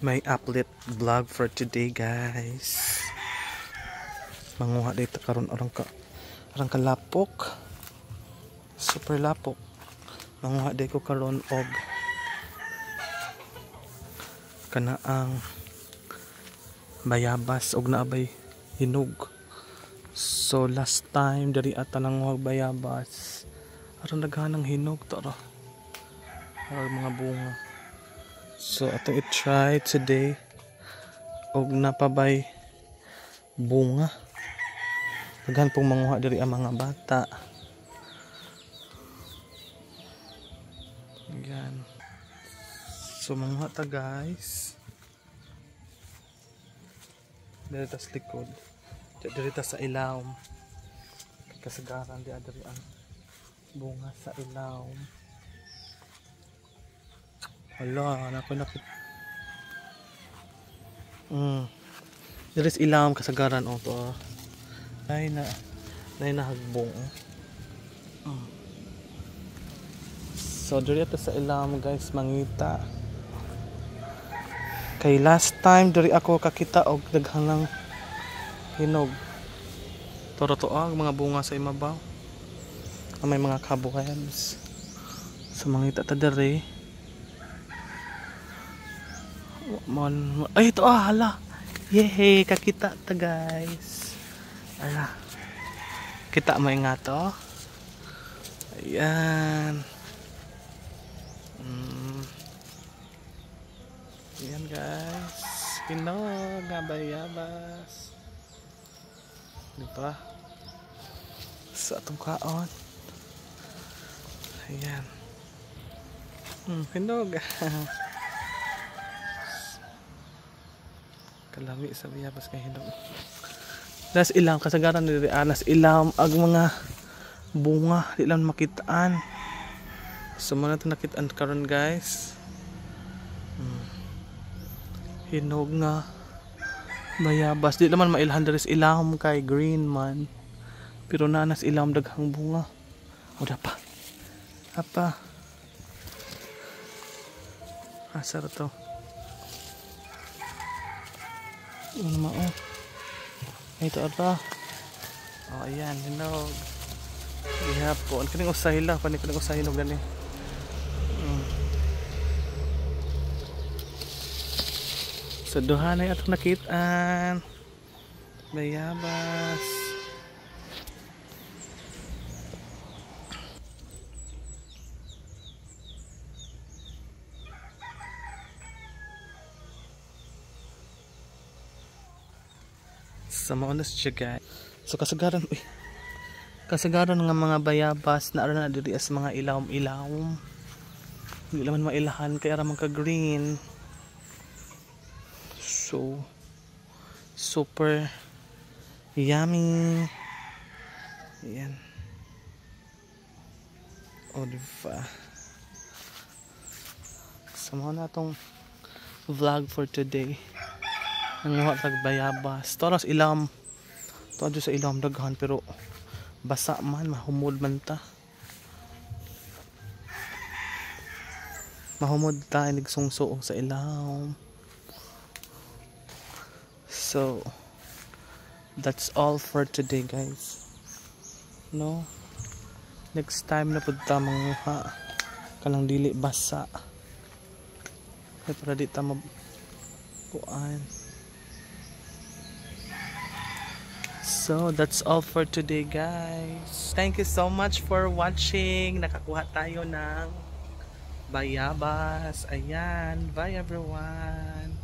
May uplit vlog for today, guys. Manguha dito karon orang ka lapok. Super lapok. Manguha dito ko karon og kanaang bayabas og naabay hinog. So last time dari ata nanguha bayabas. Aron daghanang hinog to ra. Mga bunga. So atong i-try today og napabay bunga. Daghan pong manguha diri ang mga bata. Yan. So manguha ta, guys. Diri ta sa likod. Diri ta sa ilawom. Kasagaran di adiri ang bunga sa ilawom. Hala, nakit. There is ilawom kasagaran o to. Ay na hagbong. So diri ito sa ilawom, guys, mangita. Kay last time diri ako kakita og daghanang hinog. Toro to ang mga bunga sa imabaw. May mga cobwebs. So mangita ta diri. Ay, ito hala. Yehey, kakita ta, guys. Ala. Kita mo nga to. Ayan. Ayan, guys. Hinog, bayabas. Diba? Sa atong kaon. Ayan. Hinog. Kalami sa bayabas kay hinog. Nas ilam kasagaran diri anas ilam ag mga bunga di lang makitaan. So man nato nakitaan karon, guys. Hinog nga bayabas di naman mailhan diri sa ilam kay green man. Pero nanas ilam daghang bunga. O pa. Apa? Asar to. Ano mao? Ito ata. Oh, ayan, hinog. Ihapon. Kaning usahay lang. Kaning usahay hinog gani. So, duha na itong nakitaan. Bayabas. Sa mga siya, guys. So kasagaran nga mga bayabas na ara na diri as mga ilawom-ilawom. Hindi naman mailahan kay ara man ka green. So super yummy. Ayan. O diba? So mga na itong vlog for today. Nanguha tag bayabas. Toras ilam. Todo sa ilam daghan pero basa man, mahumod man ta. Mahumod ta inig sungso sa ilam. So that's all for today, guys. No. Next time na pud ta manguha kanang dili basa. Kay para di ta kuan. So that's all for today, guys. Thank you so much for watching. Nakakuha tayo ng bayabas. Ayan. Bye, everyone.